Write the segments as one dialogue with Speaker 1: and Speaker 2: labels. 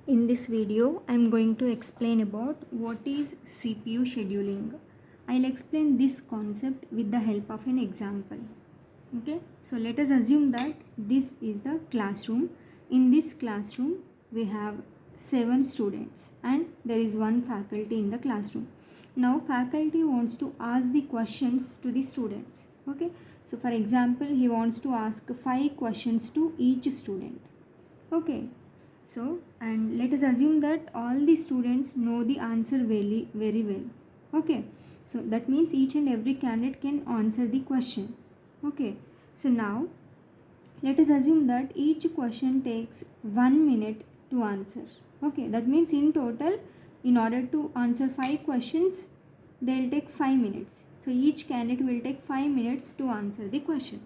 Speaker 1: In this video, I am going to explain about what is CPU scheduling. I'll explain this concept with the help of an example. Okay, so let us assume that this is the classroom. In this classroom, we have 7 students and there is one faculty in the classroom. Now, faculty wants to ask the questions to the students. Okay, so for example, he wants to ask 5 questions to each student. Okay, so, and let us assume that all the students know the answer very, very well. Okay, so that means each and every candidate can answer the question. Okay, so now let us assume that each question takes 1 minute to answer. Okay, that means in total, in order to answer 5 questions, they'll take 5 minutes. So each candidate will take 5 minutes to answer the question.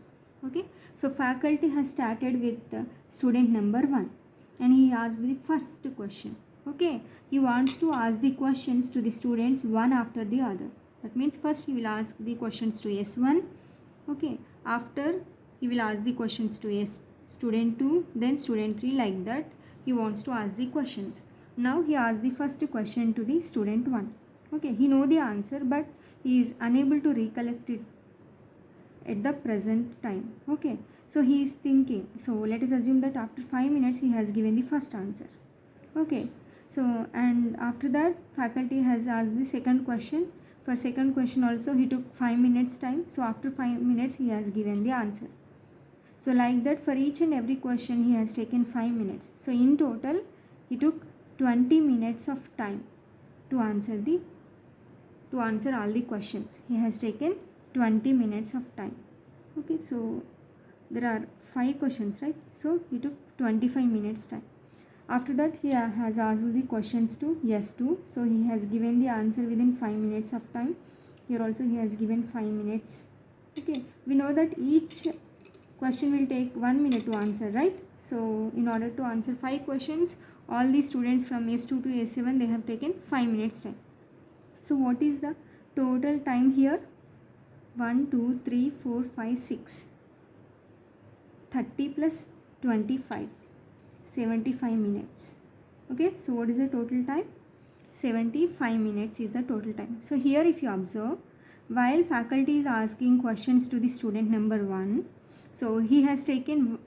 Speaker 1: Okay, so faculty has started with student number 1 and he asked the first question. Okay, he wants to ask the questions to the students one after the other. That means first he will ask the questions to S1. Okay, after he will ask the questions to student 2, then student 3, like that he wants to ask the questions. Now he asks the first question to the student 1. Okay, he know the answer but he is unable to recollect it at the present time. Okay, so he is thinking. So let us assume that after 5 minutes he has given the first answer. Okay, so and after that faculty has asked the second question. For second question also he took 5 minutes time. So after 5 minutes he has given the answer. So like that for each and every question he has taken 5 minutes. So in total he took 20 minutes of time to answer all the questions. He has taken 20 minutes of time. Okay, so there are 5 questions, right? So he took 25 minutes time. After that he has asked the questions to S2. So he has given the answer within 5 minutes of time. Here also he has given 5 minutes. Okay, we know that each question will take 1 minute to answer, right? So in order to answer 5 questions, all the students from S2 to S7, they have taken 5 minutes time. So what is the total time here? 1, 2, 3, 4, 5, 6. 30 plus 25. 75 minutes. Okay, so what is the total time? 75 minutes is the total time. So here if you observe, while faculty is asking questions to the student number 1, so he has taken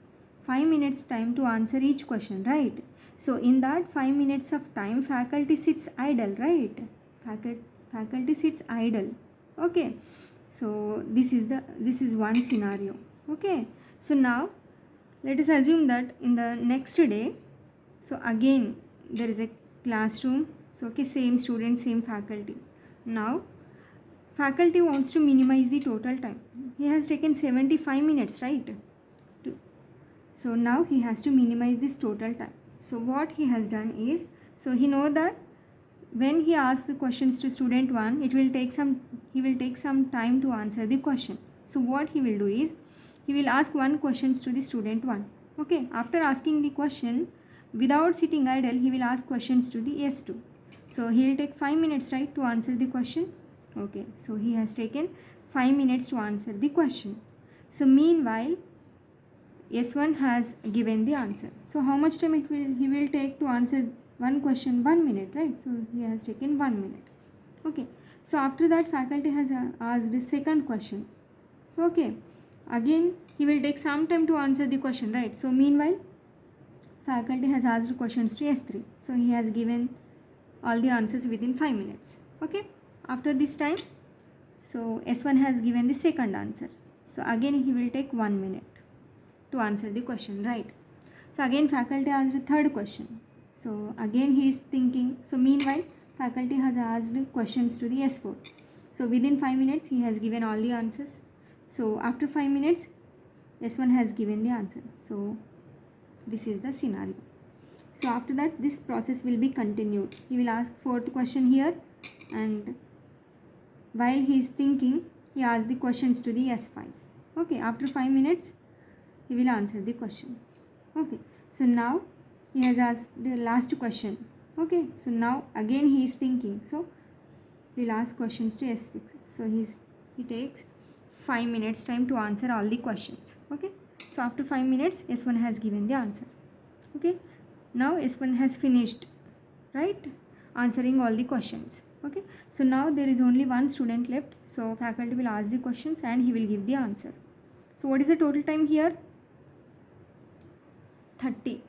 Speaker 1: 5 minutes time to answer each question, right? So in that 5 minutes of time, faculty sits idle, right? Faculty sits idle. Okay, so this is one scenario. Okay, so now let us assume that in the next day, so again there is a classroom. So okay, same student, same faculty. Now faculty wants to minimize the total time. He has taken 75 minutes, right? So now he has to minimize this total time. So what he has done is, so he know that when he asks the questions to student 1, he will take some time to answer the question. So what he will do is, he will ask one questions to the student 1. Okay, after asking the question, without sitting idle, he will ask questions to the S2. So he will take 5 minutes, right, to answer the question. Okay, so he has taken 5 minutes to answer the question. So meanwhile, S1 has given the answer. So how much time he will take to answer one question? 1 minute, right? So he has taken 1 minute. Okay, so after that faculty has asked the second question. So okay, again he will take some time to answer the question, right? So meanwhile faculty has asked questions to S3. So he has given all the answers within 5 minutes. Okay, after this time, so S1 has given the second answer. So again he will take 1 minute to answer the question, right? So again faculty asked the third question. So again he is thinking. So meanwhile faculty has asked questions to the S4. So within 5 minutes he has given all the answers. So after 5 minutes S1 has given the answer. So this is the scenario. So after that this process will be continued. He will ask fourth question here, and while he is thinking he asks the questions to the S5. Okay, after 5 minutes he will answer the question. Okay, so now he has asked the last question. Okay, so now again he is thinking. So he will ask questions to S6. So he takes 5 minutes time to answer all the questions. Okay, so after 5 minutes S1 has given the answer. Okay, Now S1 has finished, right, answering all the questions. Okay, so now there is only one student left, so faculty will ask the questions and he will give the answer. So what is the total time here? 30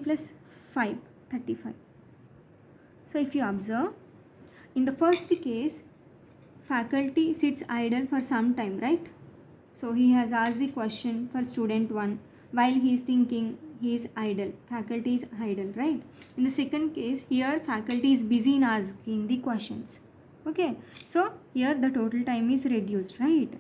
Speaker 1: plus 5, 35. So if you observe, in the first case, faculty sits idle for some time, right? So he has asked the question for student 1 while he is thinking, he is idle, faculty is idle, right? In the second case, here faculty is busy in asking the questions. Okay, so here the total time is reduced, right?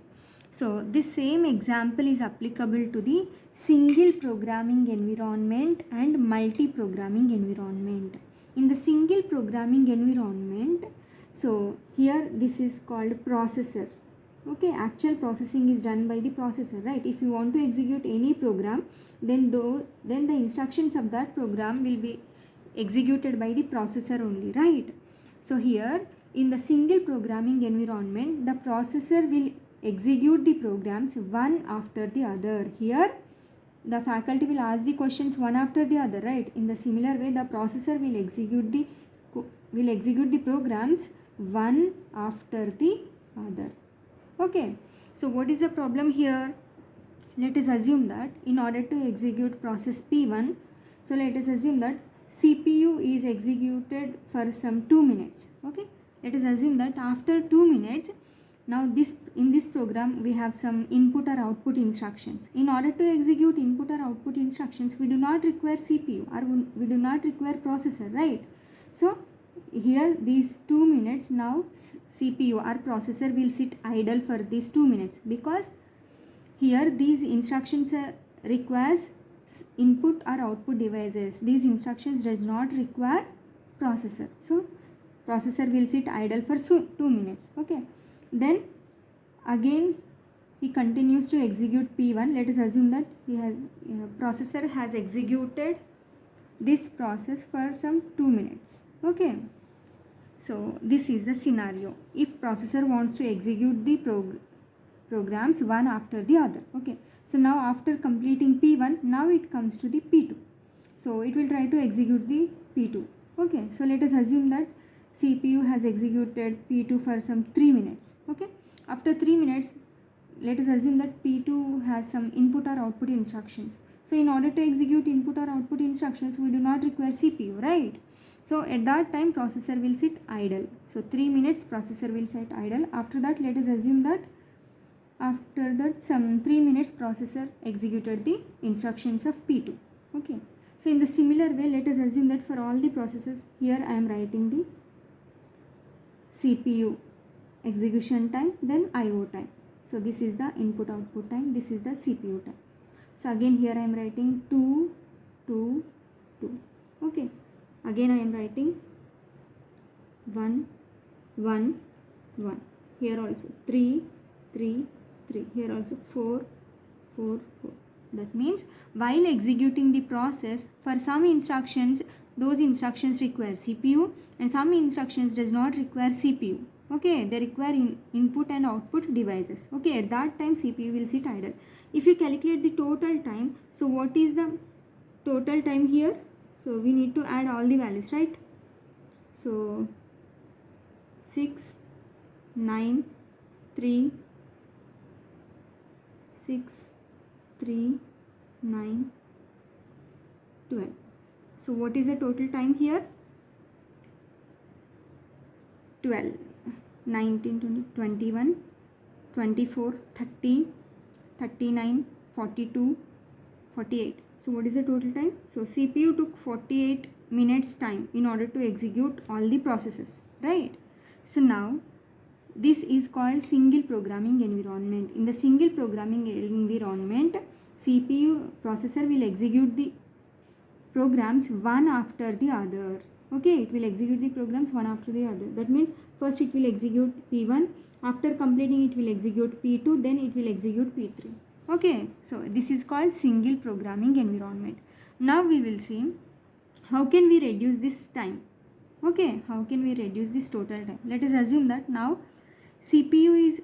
Speaker 1: So this same example is applicable to the single programming environment and multi-programming environment. In the single programming environment, so here this is called processor. Okay, actual processing is done by the processor, right? If you want to execute any program, then the instructions of that program will be executed by the processor only, right? So here in the single programming environment, the processor will execute the programs one after the other. Here the faculty will ask the questions one after the other, right? In the similar way, the processor will execute the programs one after the other. Okay, so what is the problem here? Let us assume that in order to execute process P1, so let us assume that CPU is executed for some 2 minutes. Okay, let us assume that after 2 minutes, now in this program we have some input or output instructions. In order to execute input or output instructions, we do not require CPU or we do not require processor, right? So here these 2 minutes, now CPU or processor will sit idle for these 2 minutes, because here these instructions requires input or output devices. These instructions does not require processor, so processor will sit idle for 2 minutes. Okay, then again he continues to execute P1. Let us assume that processor has executed this process for some 2 minutes. Okay, so this is the scenario if processor wants to execute the programs one after the other. Okay, so now after completing P1, now it comes to the P2. So it will try to execute the P2. Okay, so let us assume that CPU has executed P2 for some 3 minutes. Okay, after 3 minutes, let us assume that P2 has some input or output instructions. So in order to execute input or output instructions, we do not require CPU, right? So at that time, processor will sit idle. So 3 minutes processor will sit idle. After that, let us assume that after that some 3 minutes processor executed the instructions of P2. Okay, so in the similar way, let us assume that for all the processes, here I am writing the CPU execution time, then IO time. So this is the input output time, this is the CPU time. So again here I am writing 2, 2, 2. Okay, again I am writing 1, 1, 1. Here also 3, 3, 3. Here also 4, 4, 4. That means while executing the process, for some instructions, those instructions require CPU and some instructions does not require CPU. Okay, they require input and output devices. Okay, at that time CPU will sit idle. If you calculate the total time, so what is the total time here? So we need to add all the values, right? So 6, 9, 3, 6, 3, 9, 12. So what is the total time here? 12, 19, 20, 21, 24, 30, 39, 42, 48. So what is the total time? So CPU took 48 minutes time in order to execute all the processes, right? So now this is called single programming environment. In the single programming environment, CPU processor will execute the programs one after the other. Okay, it will execute the programs one after the other. That means first it will execute P1, after completing it will execute P2, then it will execute P3. Okay, so this is called single programming environment. Now we will see how can we reduce this time. Okay, how can we reduce this total time? Let us assume that now CPU is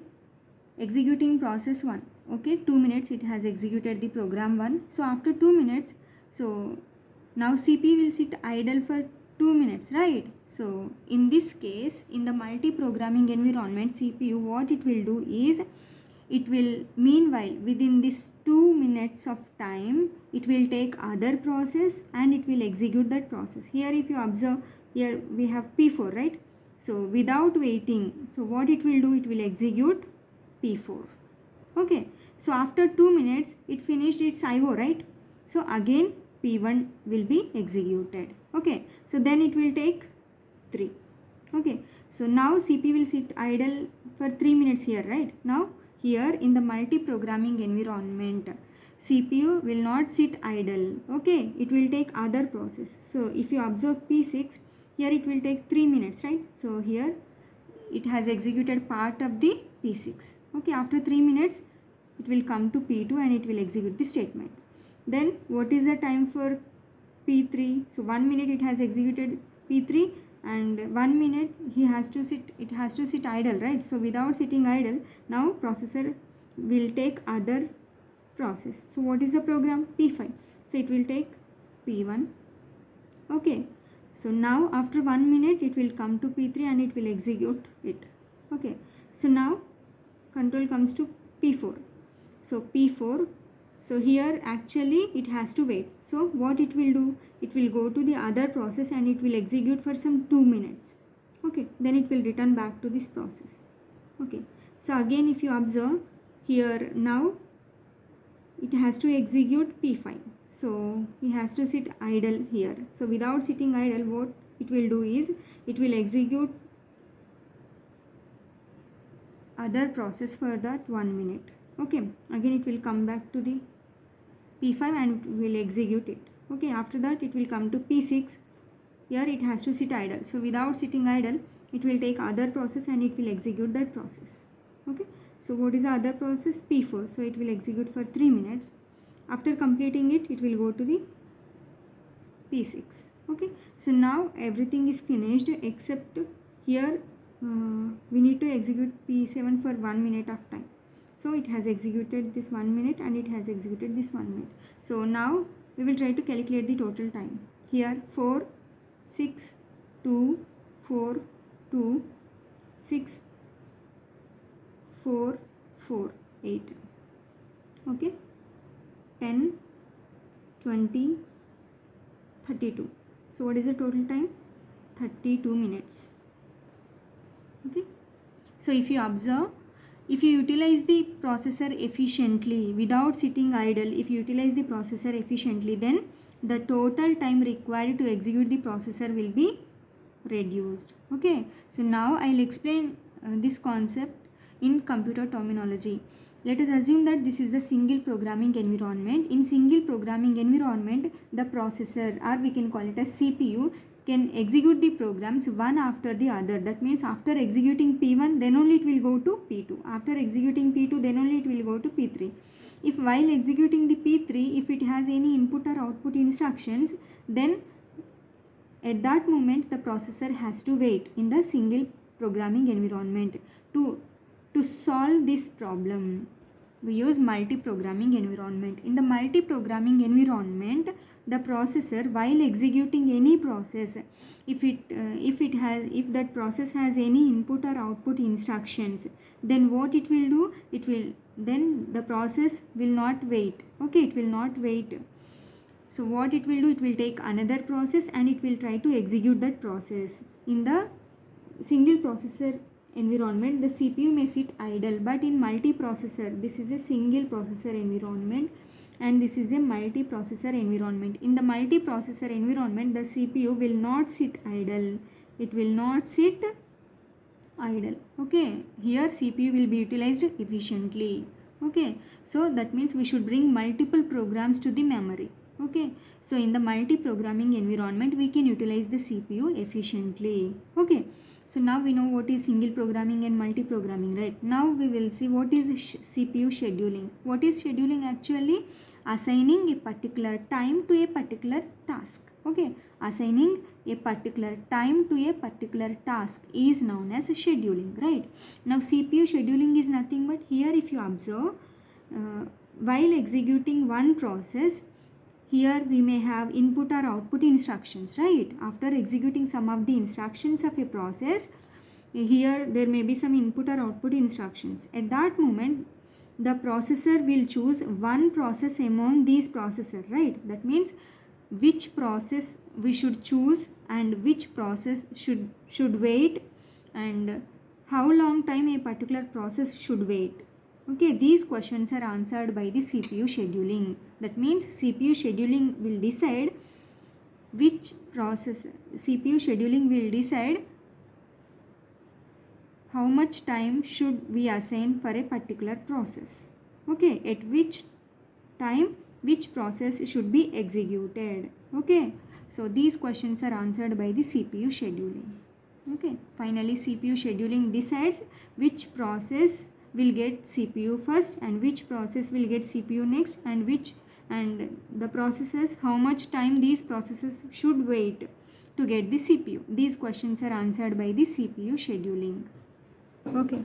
Speaker 1: executing process 1. Okay, 2 minutes it has executed the program 1. So after 2 minutes, so Now CPU will sit idle for 2 minutes, right? So in this case, in the multi-programming environment, CPU, what it will do is, it will, meanwhile, within this 2 minutes of time, it will take other process and it will execute that process. Here if you observe, here we have P4, right? So without waiting, so what it will do, it will execute P4. Okay, so after 2 minutes it finished its IO, right? So again P1 will be executed. Okay, so then it will take 3. Okay, so now CPU will sit idle for 3 minutes here, right? Now here in the multi-programming environment, CPU will not sit idle. Okay, it will take other process. So if you observe P6, here it will take 3 minutes, right? So here it has executed part of the P6. Okay, after 3 minutes it will come to P2 and it will execute the statement. Then what is the time for P3? So 1 minute it has executed P3 and 1 minute it has to sit idle, right? So without sitting idle, now processor will take other process. So what is the program? P5. So it will take P1. Okay, so now after 1 minute it will come to P3 and it will execute it. Okay, so now control comes to P4. So P4, so here actually it has to wait. So what it will do, it will go to the other process and it will execute for some 2 minutes. Okay, then it will return back to this process. Okay, so again if you observe here, now it has to execute P5. So it has to sit idle here. So without sitting idle, what it will do is, it will execute other process for that 1 minute. Okay, again it will come back to the P5 and will execute it. Okay, after that it will come to P6. Here it has to sit idle. So without sitting idle, it will take other process and it will execute that process. Okay, so what is the other process? P4. So it will execute for 3 minutes. After completing it, it will go to the P6. Okay, so now everything is finished except here we need to execute P7 for 1 minute of time. So it has executed this 1 minute and it has executed this 1 minute. So now we will try to calculate the total time. Here 4, 6, 2, 4, 2, 6, 4, 4, 8. Okay, 10, 20, 32. So what is the total time? 32 minutes. Okay, so if you observe, if you utilize the processor efficiently without sitting idle, if you utilize the processor efficiently, then the total time required to execute the processor will be reduced. Okay, so now I'll explain this concept in computer terminology. Let us assume that this is the single programming environment. In single programming environment, the processor, or we can call it as CPU, can execute the programs one after the other. That means after executing P1, then only it will go to P2. After executing P2, then only it will go to P3. If while executing the P3, if it has any input or output instructions, then at that moment the processor has to wait in the single programming environment. To solve this problem, we use multi-programming environment. In the multi-programming environment, the processor, while executing any process, if that process has any input or output instructions, then what it will do, then the process will not wait. Okay, it will not wait. So what it will do, it will take another process and it will try to execute that process. In the single processor environment, the CPU may sit idle, but in multiprocessor, this is a single processor environment and this is a multiprocessor environment. In the multiprocessor environment, the CPU will not sit idle. It will not sit idle. Okay, here CPU will be utilized efficiently. Okay, so that means we should bring multiple programs to the memory. Okay, so in the multi-programming environment, we can utilize the CPU efficiently. Okay, so now we know what is single programming and multi-programming, right? Now we will see what is CPU scheduling. What is scheduling? Actually assigning a particular time to a particular task. Okay, assigning a particular time to a particular task is known as scheduling, right? Now CPU scheduling is nothing but, here if you observe, while executing one process, here we may have input or output instructions, right? After executing some of the instructions of a process, here there may be some input or output instructions. At that moment, the processor will choose one process among these processors, right? That means which process we should choose and which process should wait, and how long time a particular process should wait. Okay, these questions are answered by the CPU scheduling. That means CPU scheduling will decide which process, CPU scheduling will decide how much time should we assign for a particular process. Okay, at which time which process should be executed. Okay, so these questions are answered by the CPU scheduling. Okay, finally CPU scheduling decides which process will get CPU first and which process will get CPU next, and the processes, how much time these processes should wait to get the CPU. These questions are answered by the CPU scheduling. Okay.